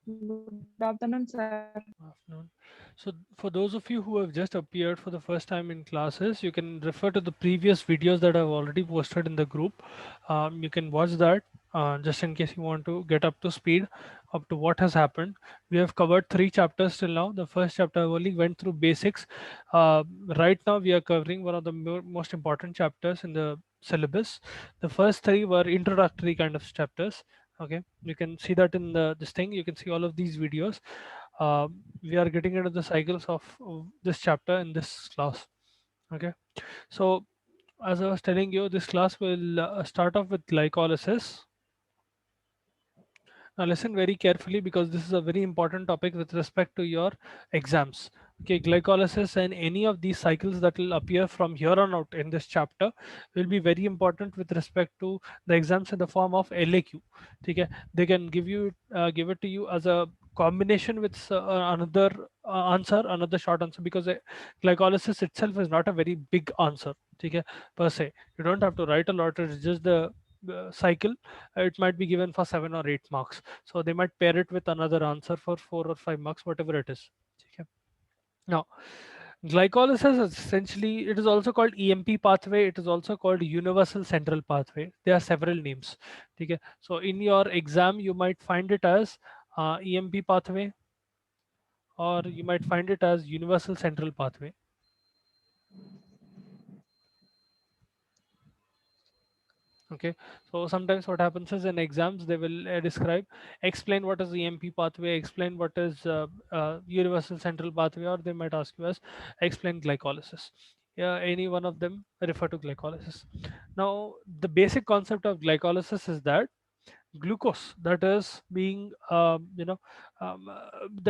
Good afternoon, sir. Afternoon. So for those of you who have just appeared for the first time in classes, you can refer to the previous videos that I've already posted in the group. You can watch that just in case you want to get up to speed up to what has happened. We have covered three chapters till now. The first chapter I only went through basics. Uh, right now we are covering one of the most important chapters in the syllabus. The first three were introductory kind of chapters. Okay, you can see that in the this thing. You can see all of these videos. We are getting into the cycles of this chapter in this class. Okay, so as I was telling you, this class will start off with glycolysis. Now listen very carefully because this is a very important topic with respect to your exams. Okay, glycolysis and any of these cycles that will appear from here on out in this chapter will be very important with respect to the exams in the form of LAQ. Okay, they can give it to you as a combination with another answer, another short answer, because glycolysis itself is not a very big answer. Okay, per se, you don't have to write a lot. It's just the cycle. It might be given for 7 or 8 marks, so they might pair it with another answer for 4 or 5 marks, whatever it is. Okay. Now glycolysis is essentially, it is also called EMP pathway, it is also called universal central pathway. There are several names. Okay, so in your exam you might find it as EMP pathway, or you might find it as universal central pathway. Okay, so sometimes what happens is in exams they will describe, explain what is the EMP pathway, explain what is universal central pathway, or they might ask you as explain glycolysis. Yeah, any one of them refer to glycolysis. Now the basic concept of glycolysis is that glucose that is being that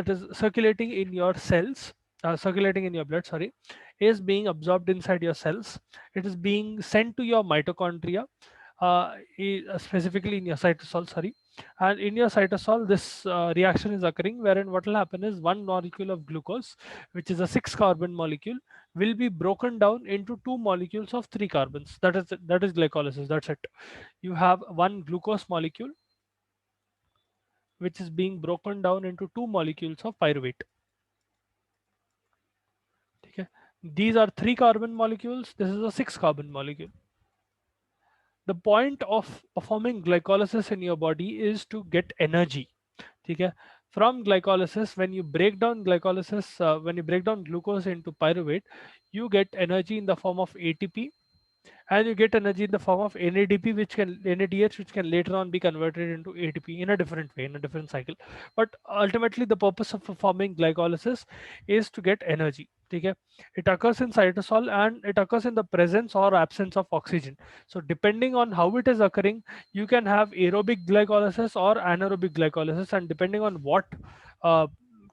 is circulating in your cells, circulating in your blood, sorry, is being absorbed inside your cells. It is being sent to your mitochondria, specifically in your cytosol, sorry. And in your cytosol this reaction is occurring, wherein what will happen is one molecule of glucose, which is a 6 carbon molecule, will be broken down into two molecules of 3 carbons. That is glycolysis. That's it. You have one glucose molecule which is being broken down into two molecules of pyruvate. Okay. These are 3 carbon molecules. This is a 6 carbon molecule. The point of performing glycolysis in your body is to get energy. Okay. From glycolysis, when you break down glucose into pyruvate, you get energy in the form of ATP, and you get energy in the form of NADP, which can NADH, which can later on be converted into ATP in a different way, in a different cycle. But ultimately, the purpose of performing glycolysis is to get energy. Okay? It occurs in cytosol and it occurs in the presence or absence of oxygen. So depending on how it is occurring, you can have aerobic glycolysis or anaerobic glycolysis, and depending on what uh,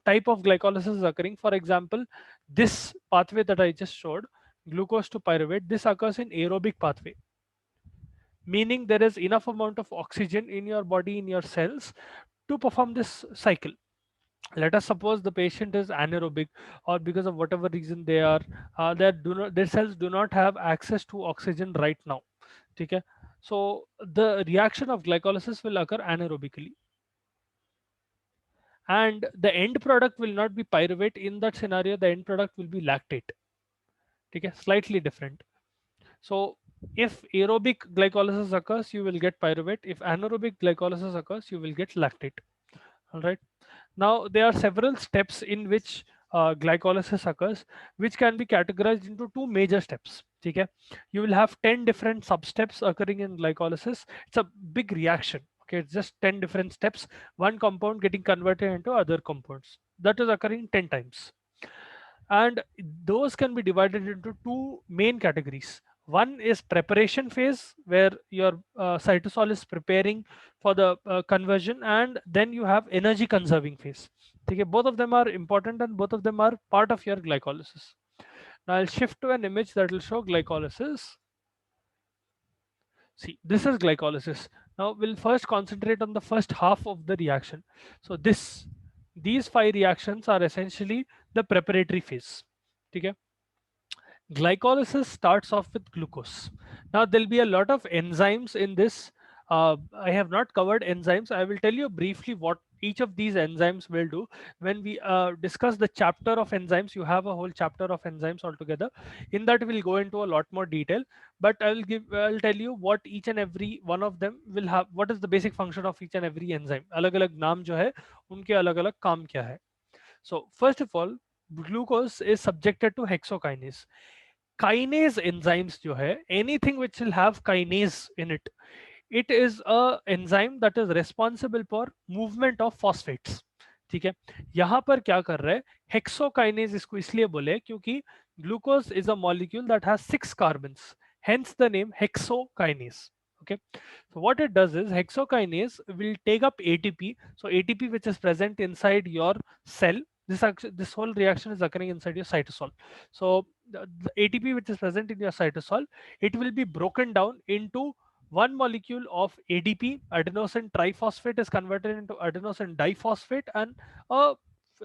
type of glycolysis is occurring. For example, this pathway that I just showed, glucose to pyruvate, this occurs in aerobic pathway, meaning there is enough amount of oxygen in your body, in your cells, to perform this cycle. Let us suppose the patient is anaerobic, or because of whatever reason they are, their cells do not have access to oxygen right now. Okay, so the reaction of glycolysis will occur anaerobically, and the end product will not be pyruvate. In that scenario, the end product will be lactate. Okay, slightly different. So if aerobic glycolysis occurs, you will get pyruvate. If anaerobic glycolysis occurs, you will get lactate. All right. Now there are several steps in which glycolysis occurs, which can be categorized into two major steps. Okay. You will have 10 different substeps occurring in glycolysis. It's a big reaction. Okay, it's just 10 different steps. One compound getting converted into other compounds. That is occurring 10 times, and those can be divided into two main categories. One is preparation phase, where your cytosol is preparing for the conversion, and then you have energy conserving phase. Okay, both of them are important and both of them are part of your glycolysis. Now I'll shift to an image that will show glycolysis. See, this is glycolysis. Now we'll first concentrate on the first half of the reaction. So these five reactions are essentially the preparatory phase. Okay. Glycolysis starts off with glucose. Now there'll be a lot of enzymes in this I have not covered enzymes. I will tell you briefly what each of these enzymes will do. When we discuss the chapter of enzymes, you have a whole chapter of enzymes altogether. In that, we'll go into a lot more detail. But I'll tell you what each and every one of them will have. What is the basic function of each and every enzyme? अलग-अलग नाम जो है, उनके अलग-अलग काम क्या है? So first of all, glucose is subjected to hexokinase. Kinase enzymes जो है, anything which will have kinase in it, it is a enzyme that is responsible for movement of phosphates. ठीक है, यहाँ पर क्या कर रहा है, hexokinase इसको इसलिए बोले क्योंकि glucose is a molecule that has 6 carbons, hence the name hexokinase. Okay, so what it does is hexokinase will take up ATP. So ATP which is present inside your cell, this whole reaction is occurring inside your cytosol. So the ATP which is present in your cytosol, it will be broken down into one molecule of ADP, adenosine triphosphate, is converted into adenosine diphosphate, and a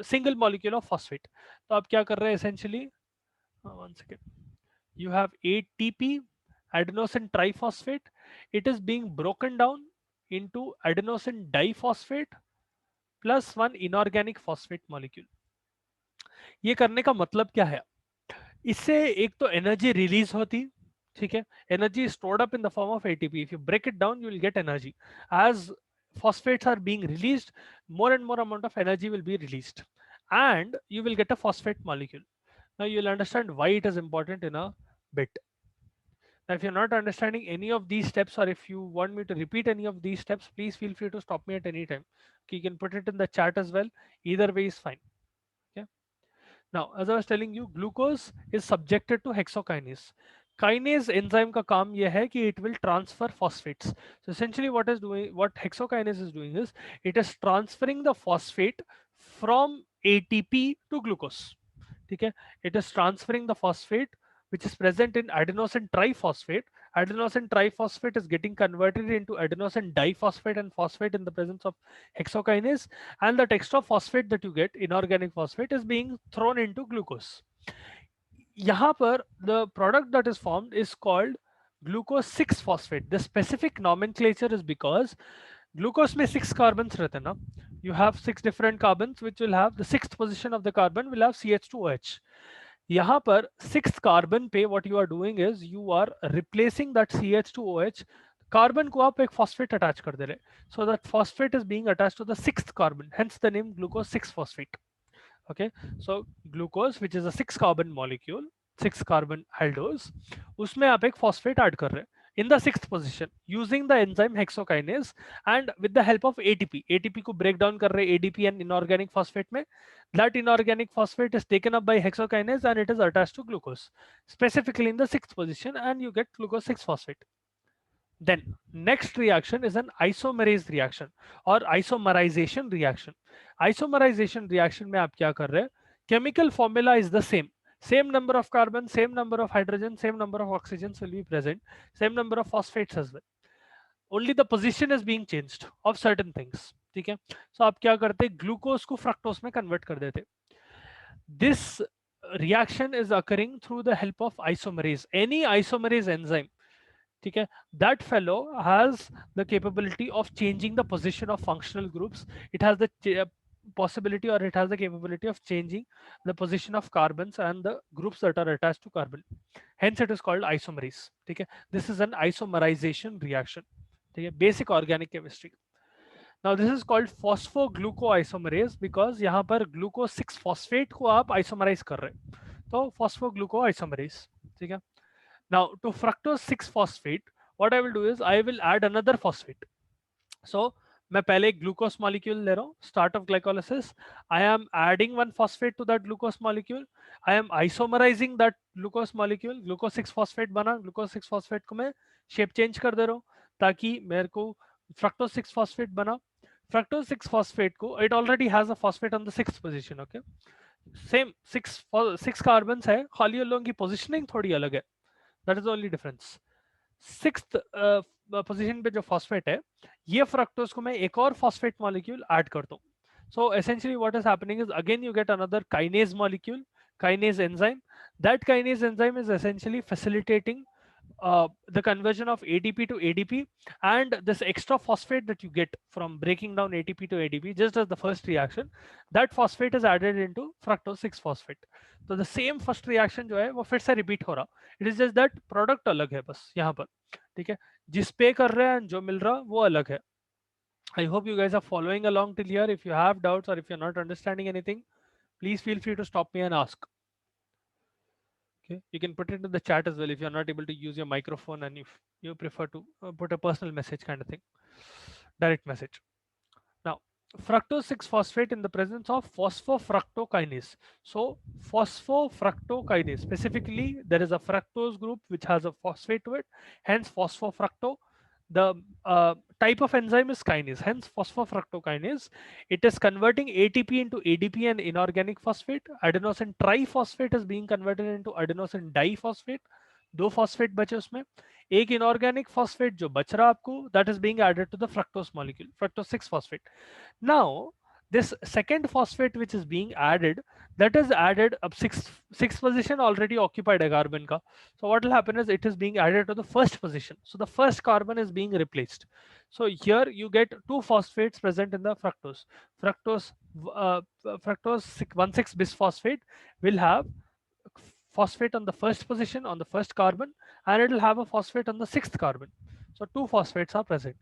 single molecule of phosphate. तो आप क्या कर रहे हैं essentially? One second. You have ATP, adenosine triphosphate. It is being broken down into adenosine diphosphate plus one inorganic phosphate molecule. ये करने का मतलब क्या है? इससे एक तो एनर्जी रिलीज होती, ठीक है, energy stored up in the form of ATP. If you break it down, you will get energy. As phosphates are being released, more and more amount of energy will be released, and you will get a phosphate molecule. Now you will understand why it is important in a bit. Now, if you're not understanding any of these steps, or if you want me to repeat any of these steps, please feel free to stop me at any time. Okay, you can put it in the chat as well. Either way is fine. Okay. Now, as I was telling you, glucose is subjected to hexokinase. Kinase enzyme का काम यह है कि it will transfer phosphates. So essentially, what hexokinase is doing is it is transferring the phosphate from ATP to glucose. ठीक है, it is transferring the phosphate which is present in adenosine triphosphate. Adenosine triphosphate is getting converted into adenosine diphosphate and phosphate in the presence of hexokinase, and that extra phosphate that you get, inorganic phosphate, is being thrown into glucose. यहाँ पर the product that is formed is called glucose 6 phosphate. The specific nomenclature is because glucose में 6 carbons रहते हैं ना, you have 6 different carbons which will have the 6th position of the carbon will have CH2OH. यहाँ पर 6th carbon पे what you are doing is you are replacing that CH2OH carbon को आप एक phosphate attach कर दे रहे, so that phosphate is being attached to the 6th carbon, hence the name glucose 6 phosphate. Okay, so glucose which is a 6 carbon molecule, 6 carbon aldose, उसमें आप एक phosphate add कर रहे हैं in the 6th position using the enzyme hexokinase and with the help of ATP. ATP को break down कर रहे ADP and inorganic phosphate में. That inorganic phosphate is taken up by hexokinase and it is attached to glucose, specifically in the 6th position, and you get glucose 6 phosphate. Then next reaction is an isomerase reaction or isomerization reaction. Isomerization reaction में आप क्या कर रहे हैं? Chemical formula is the same. Same number of carbon, same number of hydrogen, same number of oxygens will be present, same number of phosphates as well. Only the position is being changed of certain things. ठीक है? So आप क्या करते? Glucose को fructose में convert कर देते. This reaction is occurring through the help of isomerase. Any isomerase enzyme, ठीक है, that fellow has the capability of changing the position of functional groups. It has the possibility, or it has the capability of changing the position of carbons and the groups that are attached to carbon. Hence it is called isomerase. ठीक है, this is an isomerization reaction. ठीक है, basic organic chemistry. Now this is called phosphoglucoisomerase because यहाँ पर glucose 6 phosphate को आप isomerize कर रहे हैं, तो phosphoglucoisomerase. ठीक है. Now to fructose 6 phosphate, what I will do is I will add another phosphate. So मैं पहले एक glucose molecule ले रहा हूँ, start of glycolysis. I am adding one phosphate to that glucose molecule. I am isomerizing that glucose molecule. Glucose 6 phosphate बना, glucose 6 phosphate को मैं shape change कर दे रहा हूँ ताकि मेरे को fructose 6 phosphate बना. Fructose 6 phosphate को, it already has a phosphate on the 6th position. Okay, same 6 carbons है, खाली उन लोगों की positioning थोड़ी अलग है. That is the only difference. 6th position पे जो फॉस्फेट है, ये फ्रक्टोज को मैं एक और फॉस्फेट मॉलिक्यूल ऐड करता हूँ. So essentially what is happening is again you get another kinase molecule, kinase enzyme. That kinase enzyme is essentially facilitating the conversion of ADP to ADP, and this extra phosphate that you get from breaking down ATP to ADP just as the first reaction, that phosphate is added into fructose 6 phosphate. तो the same first reaction जो है वो फिर से repeat हो रहा, it is just that product अलग है बस यहाँ पर, ठीक है, जिस पे कर रहे हैं जो मिल रहा वो अलग है. I hope you guys are following along till here. If you have doubts or if you're not understanding anything, please feel free to stop me and ask. Okay, you can put it in the chat as well if you're not able to use your microphone and if you prefer to put a personal message kind of thing, direct message. Now, fructose 6 phosphate in the presence of phosphofructokinase. So, phosphofructokinase, specifically, there is a fructose group which has a phosphate to it, hence phosphofructo. The type of enzyme is kinase, hence phosphofructokinase. It is converting ATP into ADP and inorganic phosphate. Adenosine triphosphate is being converted into adenosine diphosphate. दो phosphate बचे उसमें, एक inorganic phosphate जो बच रहा आपको, that is being added to the fructose molecule, fructose 6 phosphate. Now this second phosphate which is being added, that is added up sixth position already occupied a carbon ka. So what will happen is it is being added to the first position, so the first carbon is being replaced. So here you get two phosphates present in the fructose 1,6 bisphosphate will have phosphate on the first position on the first carbon, and it will have a phosphate on the sixth carbon. So two phosphates are present.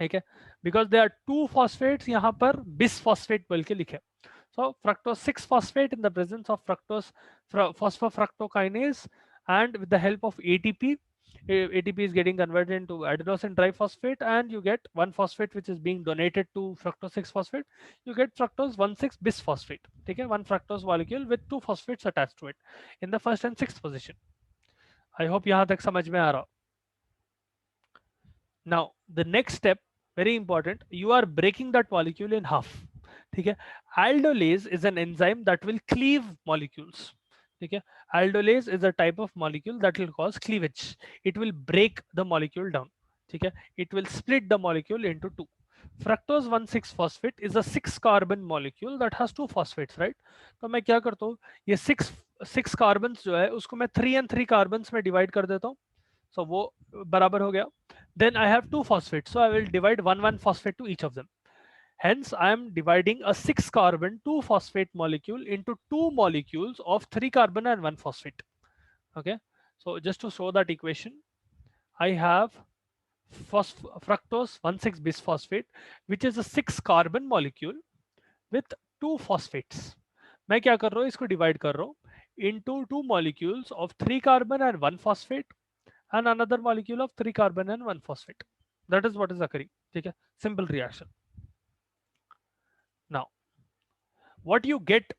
Okay, because there are two phosphates यहाँ पर bisphosphate बोल के लिखे. So fructose 6 phosphate in the presence of phosphofructokinase, and with the help of ATP, ATP is getting converted into adenosine triphosphate, and you get one phosphate which is being donated to fructose 6 phosphate. You get fructose 1,6 bisphosphate. Okay, one fructose molecule with two phosphates attached to it in the first and sixth position. I hope यहाँ तक समझ में आ रहा. Now the next step, very important, you are breaking that molecule in half. ठीक है, aldolase is an enzyme that will cleave molecules. ठीक है, aldolase is a type of molecule that will cause cleavage. It will break the molecule down. ठीक है, it will split the molecule into two. Fructose 1,6 phosphate is a 6 carbon molecule that has two phosphates, right? तो मैं क्या करता हूँ, ये 6 carbons जो है उसको मैं 3 and 3 carbons में divide कर देता हूँ. So वो बराबर हो गया. Then I have two phosphates, so I will divide 1 phosphate to each of them. Hence I am dividing a 6 carbon 2 phosphate molecule into two molecules of 3 carbon and 1 phosphate. Okay, so just to show that equation, I have fructose 1,6 bisphosphate, which is a 6 carbon molecule with two phosphates. मैं क्या कर रहा हूँ, इसको divide कर रहा हूँ into two molecules of 3 carbon and 1 phosphate and another molecule of 3 carbon and 1 phosphate. That is what is occurring. Okay, simple reaction. Now what you get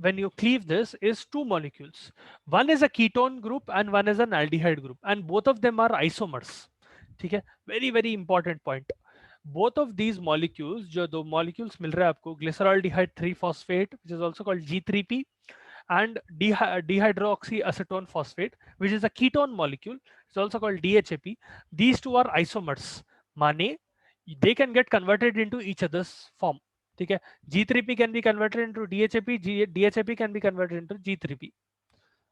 when you cleave this is two molecules. One is a ketone group and one is an aldehyde group, and both of them are isomers. Okay, very very important point. Both of these molecules, जो दो molecules मिल रहे हैं आपको, glyceraldehyde 3 phosphate, which is also called G3P, and dihydroxyacetone phosphate, which is a ketone molecule, it's also called DHAP. These two are isomers. माने they can get converted into each other's form. ठीक है, G3P can be converted into DHAP, DHAP can be converted into G3P.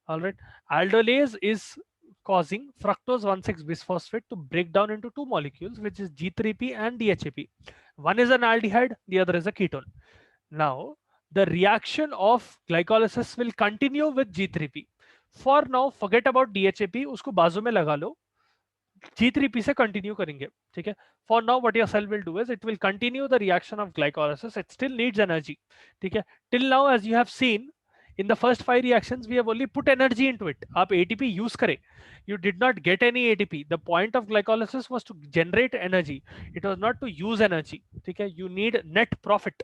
All right, aldolase is causing fructose 1,6 bisphosphate to break down into two molecules, which is G3P and DHAP. One is an aldehyde, the other is a ketone. Now the reaction of glycolysis will continue with G3P. For now forget about DHAP, उसको बाजू में लगा लो, G3P से continue करेंगे. ठीक है, for now what your cell will do is it will continue the reaction of glycolysis. It still needs energy. ठीक है, till now as you have seen in the first 5 reactions we have only put energy into it. आप ATP use करें, you did not get any ATP. The point of glycolysis was to generate energy, it was not to use energy. ठीक है, you need net profit.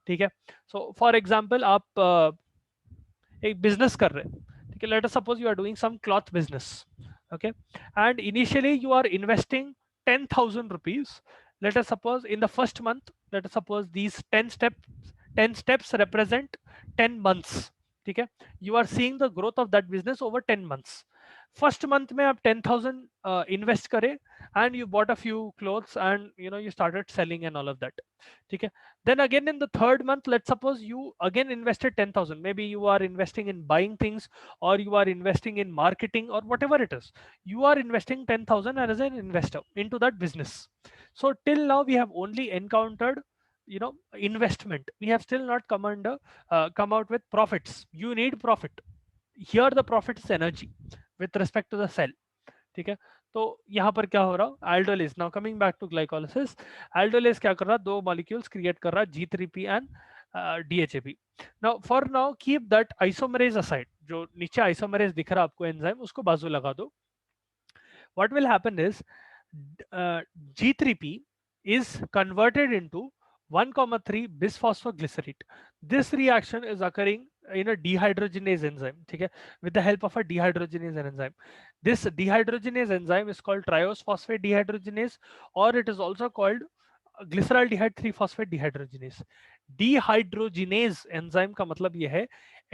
ठीक है, so for example आप एक business कर रहे हैं, ठीक है, let us suppose you are doing some cloth business. Okay, and initially you are investing 10,000 rupees. Let us suppose in the first month, let us suppose these 10 steps represent 10 months. Okay, you are seeing the growth of that business over 10 months. First month में आप 10,000 invest करें and you bought a few clothes and you started selling and all of that, ठीक है. Then again in the third month, let's suppose you again invested 10,000. Maybe you are investing in buying things, or you are investing in marketing, or whatever it is. You are investing 10,000 as an investor into that business. So till now we have only encountered investment. We have still not come out with profits. You need profit. Here the profit is energy with respect to the cell, ठीक है. तो यहाँ पर क्या हो रहा, aldolase. Now coming back to glycolysis, aldolase क्या कर रहा, दो मॉलिक्यूल्स क्रिएट कर रहा, G3P and DHAP. Now for now keep that isomerase aside. जो नीचे आइसोमरेज दिख रहा आपको एंजाइम, उसको बाजू लगा दो. what will happen is G3P is converted into 1,3 bisphosphoglycerate. This reaction is occurring in a dehydrogenase enzyme, okay, with the help of a dehydrogenase enzyme. This dehydrogenase enzyme is called triose phosphate dehydrogenase, or it is also called glyceraldehyde 3-phosphate dehydrogenase. Dehydrogenase enzyme का मतलब ये है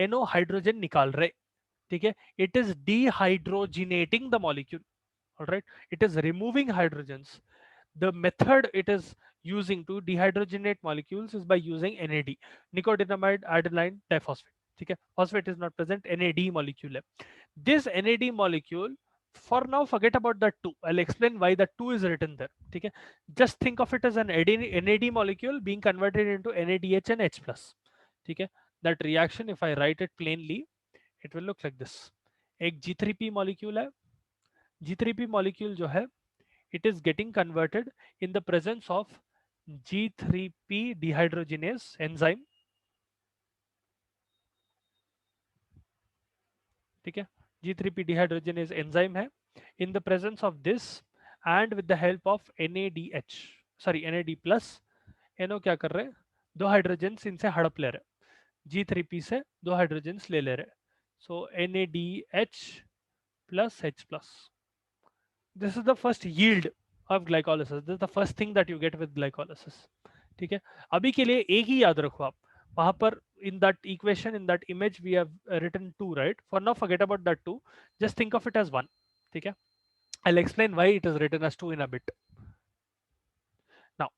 NO hydrogen निकाल रहे, ठीक है. It is dehydrogenating the molecule. All right, it is removing hydrogens. The method it is using to dehydrogenate molecules is by using NAD, nicotinamide adenine diphosphate, ठीक है. Phosphate is not present, NAD molecule है. This NAD molecule, for now forget about that 2. I'll explain why that 2 is written there, ठीक है. Just think of it as an NAD molecule being converted into NADH and H+, ठीक है. That reaction, if I write it plainly, it will look like this. एक G3P molecule है. G3P molecule जो है, it is getting converted in the presence of G3P dehydrogenase enzyme, ठीक है. G3P dehydrogenase enzyme है, in the presence of this and with the help of NADH, sorry NAD plus. NO क्या कर रहे हैं, दो हाइड्रोजन्स इनसे हड़प ले रहे, G3P से दो हाइड्रोजन्स ले रहे. So NADH plus H plus. This is the first yield of glycolysis. This is the first thing that you get with glycolysis, ठीक है. अभी के लिए एक ही याद रखो आप, वहां पर in that equation, in that image we have written 2, right? For now forget about that 2, just think of it as 1, ठीक है. I'll explain why it is written as 2 in a bit. Now,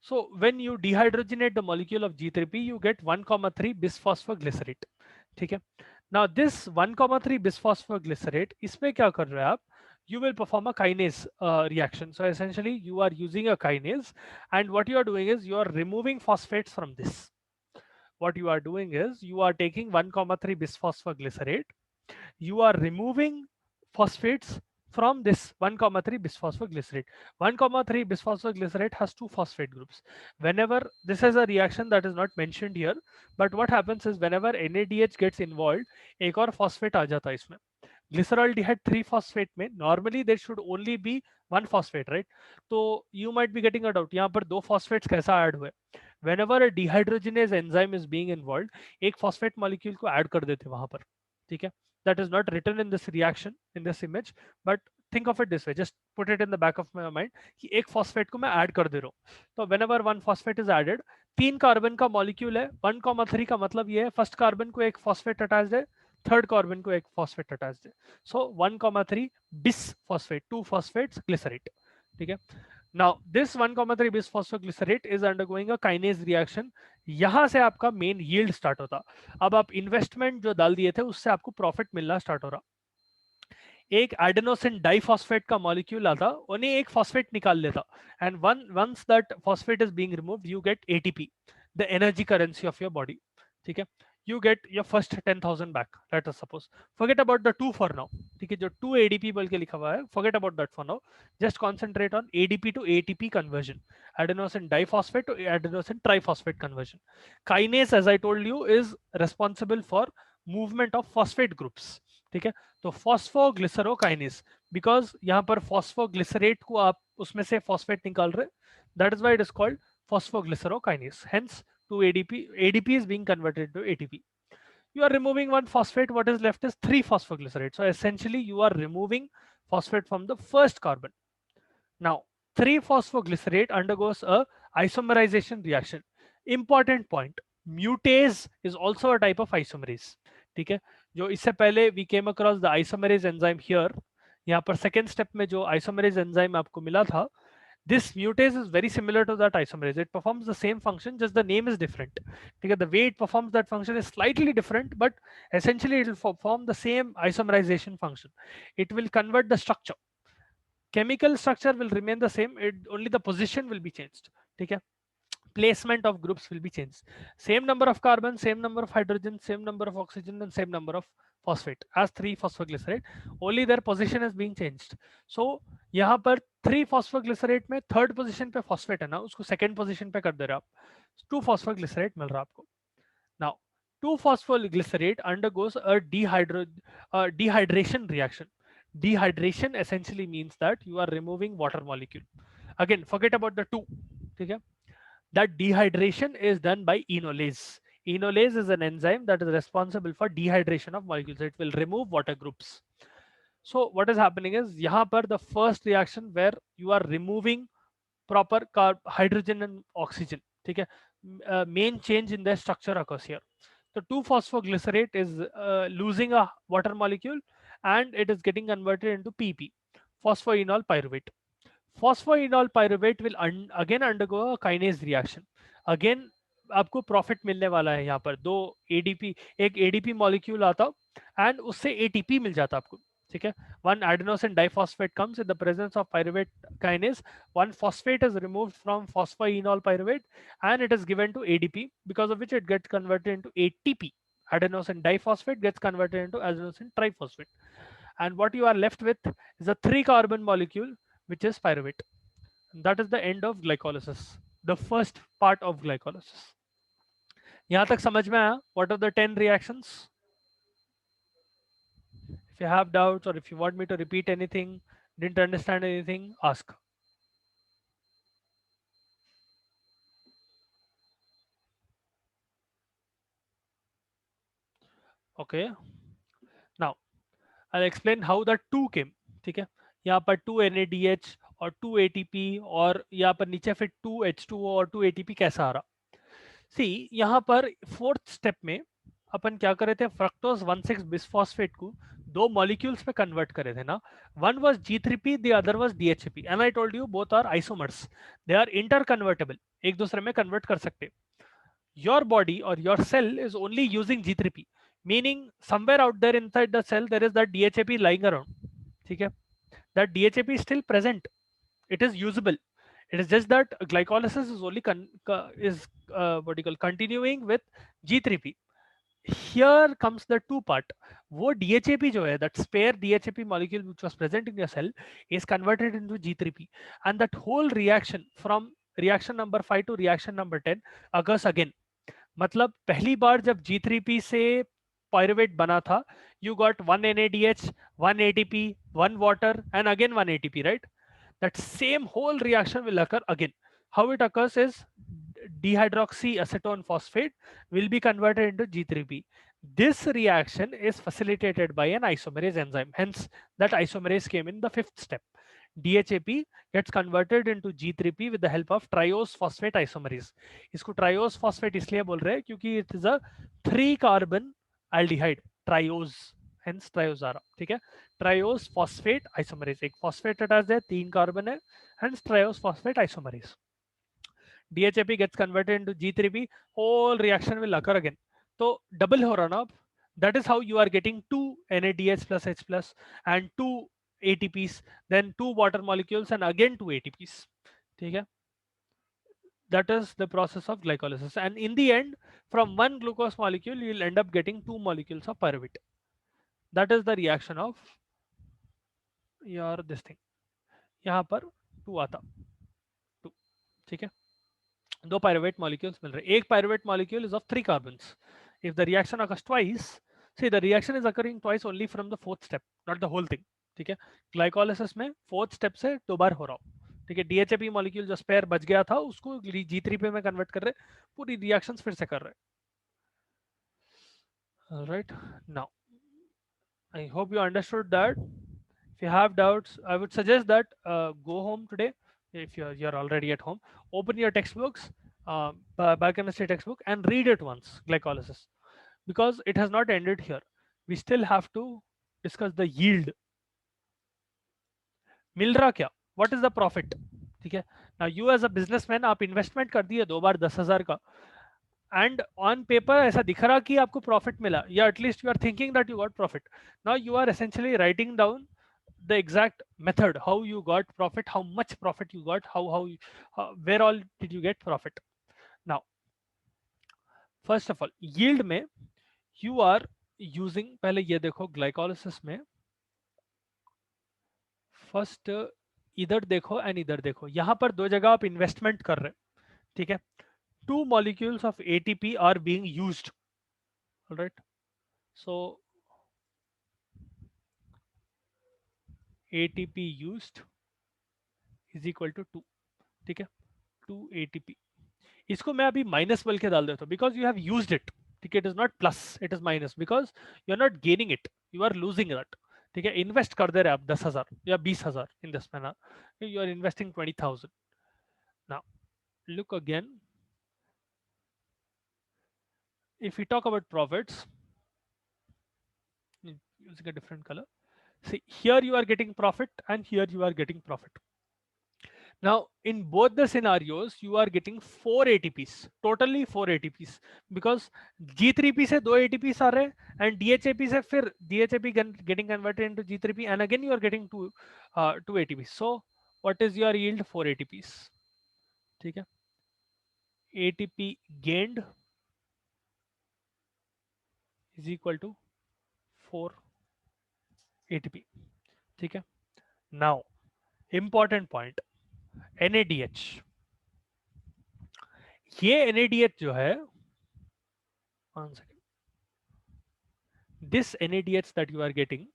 so when you dehydrogenate the molecule of G3P, you get 1,3 bisphosphoglycerate, ठीक है. Now this 1,3 bisphosphoglycerate, इसमें क्या कर रहे हैं आप, you will perform a kinase reaction. So essentially you are using a kinase, and what you are doing is you are removing phosphates from this. What you are doing is you are taking 1,3 bisphosphoglycerate, you are removing phosphates from this 1,3 bisphosphoglycerate. 1,3 bisphosphoglycerate has 2 phosphate groups. Whenever this is a reaction that is not mentioned here, but what happens is whenever NADH gets involved, एक और phosphate आ जाता है इसमें. Glyceraldehyde 3-phosphate में normally there should only be 1 phosphate, right? तो you might be getting a doubt, यहाँ पर 2 phosphates कैसा add हुए. Whenever a dehydrogenase enzyme is being involved, एक phosphate molecule को add कर देते वहां पर, ठीक है. That is not written in this reaction, in this image, but think of it this way, just put it in the back of my mind कि एक phosphate को मैं add कर दे रहा हूँ. तो whenever 1 phosphate is added, 3 carbon का molecule है, 1,3 का मतलब ये है फर्स्ट कार्बन को एक phosphate attached है, थर्ड कार्बन को एक phosphate attached है. So 1,3 bisphosphate, 2 phosphates glycerate, ठीक है. Now this 1,3 bisphosphoglycerate is undergoing a kinase reaction. यहां से आपका मेन yield स्टार्ट होता. अब आप इन्वेस्टमेंट जो डाल दिए थे उससे आपको प्रॉफिट मिलना स्टार्ट हो रहा. एक एडेनोसिन डाइफॉस्फेट का मॉलिक्यूल आता, उन्हें एक फॉस्फेट निकाल लेता, and once that phosphate is being removed, you get ATP, the energy currency of your body, ठीक है. You get your first 10,000 back, let us suppose. Forget about the 2 for now, ठीक है. जो 2 ADP बोल के लिखा हुआ है, forget about that for now. Just concentrate on ADP to ATP conversion, adenosine diphosphate to adenosine triphosphate conversion. Kinase, as I told you, is responsible for movement of phosphate groups, ठीक है. तो phosphoglycerokinase, because यहाँ पर phosphoglycerate को आप उसमें से phosphate निकाल रहे, that is why it is called phosphoglycerokinase. Hence 2 ADP is being converted to ATP. You are removing 1 phosphate, what is left is 3 phosphoglycerate. So essentially you are removing phosphate from the first carbon. Now 3 phosphoglycerate undergoes a isomerization reaction. Important point, mutase is also a type of isomerase, ठीक है. जो इससे पहले we came across the isomerase enzyme here, यहाँ पर second step में जो isomerase enzyme आपको मिला था, this mutase is very similar to that isomerase. It performs the same function, just the name is different. Okay, the way it performs that function is slightly different, but essentially it will perform the same isomerization function. It will convert the structure. Chemical structure will remain the same, only the position will be changed. Okay, placement of groups will be changed. Same number of carbon, same number of hydrogen, same number of oxygen, and same number of phosphate as 3-phosphoglycerate. Only their position is being changed. So यहाँ पर 3-phosphoglycerate में third position पे phosphate है ना, उसको second position पे कर दे रहे आप, 2-phosphoglycerate मिल रहा है आपको. Now 2-phosphoglycerate undergoes a dehydration reaction. Dehydration essentially means that you are removing water molecule. Again, forget about the two. Okay? That dehydration is done by enolase. Enolase is an enzyme that is responsible for dehydration of molecules. It will remove water groups. So what is happening is यहाँ पर the first reaction where you are removing proper hydrogen and oxygen. ठीक है? Main change in the structure occurs here. The 2-phosphoglycerate is losing a water molecule and it is getting converted into PP, phosphoenol pyruvate. Phosphoenol pyruvate will again undergo a kinase reaction. Again आपको profit मिलने वाला है यहाँ पर, दो ADP, एक ADP molecule आता and उससे एटीपी मिल जाता आपको. ठीक है, one adenosine diphosphate comes in the presence of pyruvate kinase, one phosphate is removed from phosphoenol pyruvate and it is given to ADP, because of which it gets converted into ATP. Adenosine diphosphate gets converted into adenosine triphosphate, and what you are left with is a 3-carbon molecule which is pyruvate. That is the end of glycolysis, the first part of glycolysis. यहाँ तक समझ में आया? What are the 10 reactions? If you have doubts or if you want me to repeat anything, didn't understand anything, ask. Okay. Now I'll explain how the 2 came. ठीक है, यहाँ पर 2 NADH और 2 ATP और यहाँ पर नीचे फिर 2 H2O और 2 ATP कैसा आ रहा? सी यहाँ पर फोर्थ स्टेप में अपन क्या करे थे, फ्रक्टोज 1,6 बिसफॉस्फेट को दो मॉलिक्यूल्स पे कन्वर्ट करे थे ना. One was G3P, the other was DHAP, and I told you both are isomers, they are interconvertible, एक दूसरे में कन्वर्ट कर सकते. योर बॉडी और your cell is only using G3P, meaning somewhere out there inside the cell there is that DHAP lying around. ठीक है, that DHAP is still present, it is usable. It is just that glycolysis is only what you call continuing with G3P. Here comes the two part. वो DHAP जो है, that spare DHAP molecule which was present in your cell is converted into G3P, and that whole reaction from reaction number 5 to reaction number 10 occurs again. मतलब पहली बार जब G3P से pyruvate बना था, you got 1 NADH, 1 ATP, 1 water and again 1 ATP, right? That same whole reaction will occur again. How it occurs is dihydroxyacetone phosphate will be converted into G3P. This reaction is facilitated by an isomerase enzyme. Hence, that isomerase came in the fifth step. DHAP gets converted into G3P with the help of triose phosphate isomerase. इसको triose phosphate इसलिए बोल रहे हैं क्योंकि it is a 3-carbon aldehyde, triose, hence triose आ रहा. ठीक है, triose phosphate isomerase, एक phosphate अटैच है, 3 कार्बन है, hence triose phosphate isomerase. DHAP gets converted into G3P, whole reaction will occur again. तो double हो रहा ना अब. That is how you are getting 2 NADH plus H plus and 2 ATPs, then 2 water molecules and again 2 ATPs. ठीक है, that is the process of glycolysis, and in the end from one glucose molecule you will end up getting 2 molecules of pyruvate. That is the reaction of your this thing. यहाँ पर 2 आता, 2. ठीक है, दो pyruvate molecules मिल रहे. एक pyruvate molecule is of 3 carbons. If the reaction occurs twice, see the reaction is occurring twice only from the fourth step, not the whole thing. ठीक है, glycolysis में fourth step से 2 बार हो रहा हो. ठीक है, DHAP molecule जो spare बच गया था उसको G3P में convert कर रहे, पूरी reactions फिर से कर रहे. Alright, now I hope you understood that. If you have doubts, I would suggest that go home today. If you're already at home, open your textbooks, biochemistry textbook, and read it once, glycolysis, because it has not ended here. we still have to discuss the yield. मिल रहा क्या, what is the profit, ठीक है. Now you as a businessman आप investment कर दिए 2 बार 10,000 का, and on paper ऐसा दिख रहा कि आपको profit मिला, या at least you are thinking that you got profit. Now you are essentially writing down the exact method how you got profit, how much profit you got, where all did you get profit. Now first of all yield में you are using, पहले ये देखो glycolysis में first इधर देखो and इधर देखो, यहां पर दो जगह आप इन्वेस्टमेंट कर रहे हैं, ठीक है. 2 molecules of ATP are being used, all right. So ATP used is equal to 2, ठीक है. 2 ATP, इसको मैं अभी माइनस बोल के डाल देता हूँ because you have used it, ठीक है. It is not plus, it is minus because you are not gaining it, you are losing that, ठीक है. इन्वेस्ट कर दे रहे आप 10,000 या 20,000 in this manner, you are investing 20,000. Now look again, if we talk about profits using a different color, see here you are getting profit and here you are getting profit. Now in both the scenarios you are getting 4 ATPs, totally 4 ATPs, because G3P से 2 ATPs आ रहे हैं and DHAP से फिर DHAP getting converted into G3P and again you are getting 2 ATPs. So what is your yield? 4 ATPs, ठीक है. ATP gained is equal to 4 ATP, ठीक है. Now important point, NADH. ये NADH जो है, one second, this NADH that you are getting,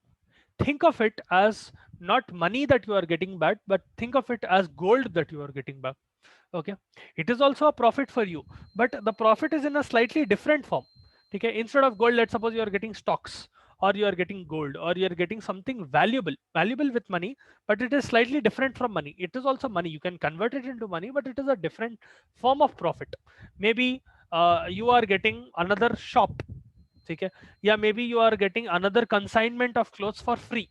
think of it as not money that you are getting back, but think of it as gold that you are getting back. Okay, it is also a profit for you, but the profit is in a slightly different form. Okay, instead of gold, let's suppose you are getting stocks, or you are getting gold, or you are getting something valuable with money, but it is slightly different from money. It is also money, you can convert it into money, but it is a different form of profit. Maybe you are getting another shop, ठीक है, या maybe you are getting another consignment of clothes for free,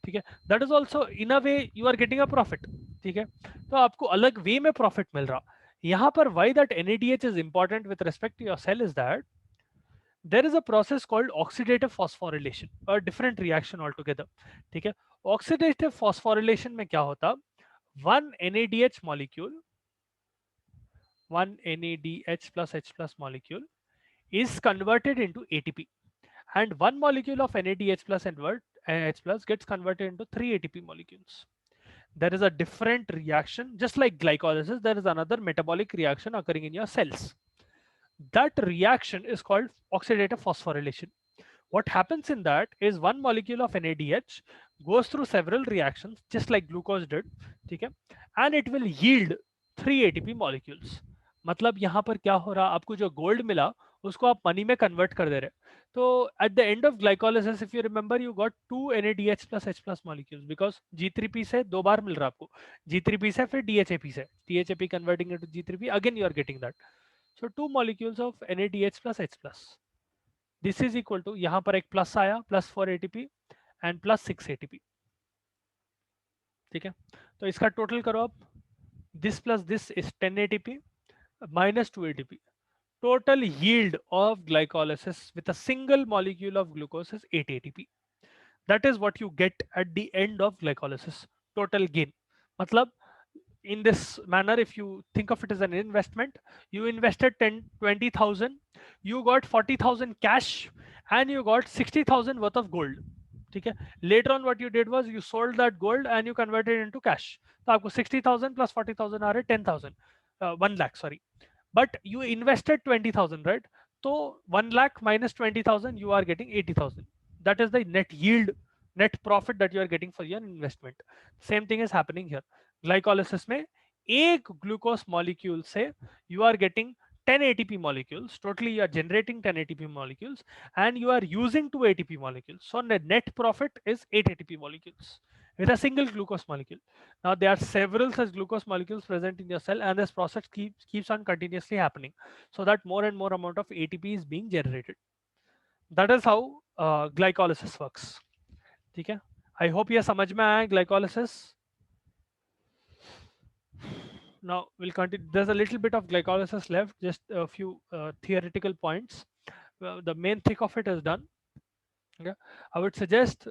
ठीक है. That is also in a way you are getting a profit, ठीक है. तो आपको अलग वे में प्रॉफिट मिल रहा. यहाँ पर why that NADH is important with respect to your cell is that there is a process called oxidative phosphorylation, a different reaction altogether, ठीक है. Oxidative phosphorylation में क्या होता, one NADH molecule, one NADH plus H plus molecule is converted into ATP, and one molecule of NADH plus and H plus gets converted into 3 ATP molecules. There is a different reaction, just like glycolysis, there is another metabolic reaction occurring in your cells. That reaction is called oxidative phosphorylation. What happens in that is one molecule of NADH goes through several reactions, just like glucose did, ठीक है, and it will yield 3 ATP molecules. मतलब यहाँ पर क्या हो रहा, आपको जो गोल्ड मिला उसको आप मनी में कन्वर्ट कर दे रहे. तो at the end of glycolysis, if you remember, you got 2 NADH plus H plus molecules because G3P से 2 बार मिल रहा आपको, G3P से फिर DHAP से, DHAP converting into G3P, again you are getting that. So 2 molecules of NADH plus H plus. This is equal to, यहाँ पर एक plus आया, +4 ATP एंड +6 ATP, ठीक है. तो इसका टोटल करो आप, this plus this is 10 ATP minus 2 ATP. Total yield of glycolysis with a single molecule of glucose is 8 ATP. That is what you get at the end of glycolysis. Total gain. मतलब in this manner, if you think of it as an investment, you invested 20,000, you got 40,000 cash and you got 60,000 worth of gold, ठीक है. Later on what you did was you sold that gold and you converted it into cash. तो आपको 60,000 plus 40,000 आ रहे 10,000, 1 lakh, sorry. But you invested 20,000, right? So 1 lakh minus 20,000, you are getting 80,000. That is the net yield, net profit that you are getting for your investment. Same thing is happening here. Glycolysis में एक glucose molecule से you are getting 10 ATP molecules. Totally you are generating 10 ATP molecules and you are using 2 ATP molecules. So the net profit is 8 ATP molecules with a single glucose molecule. Now there are several such glucose molecules present in your cell and this process keeps on continuously happening so that more and more amount of ATP is being generated. That is how glycolysis works. ठीक है, I hope ये समझ में आया glycolysis. Now we'll continue. There's a little bit of glycolysis left, just a few theoretical points. The main thick of it is done. Okay, I would suggest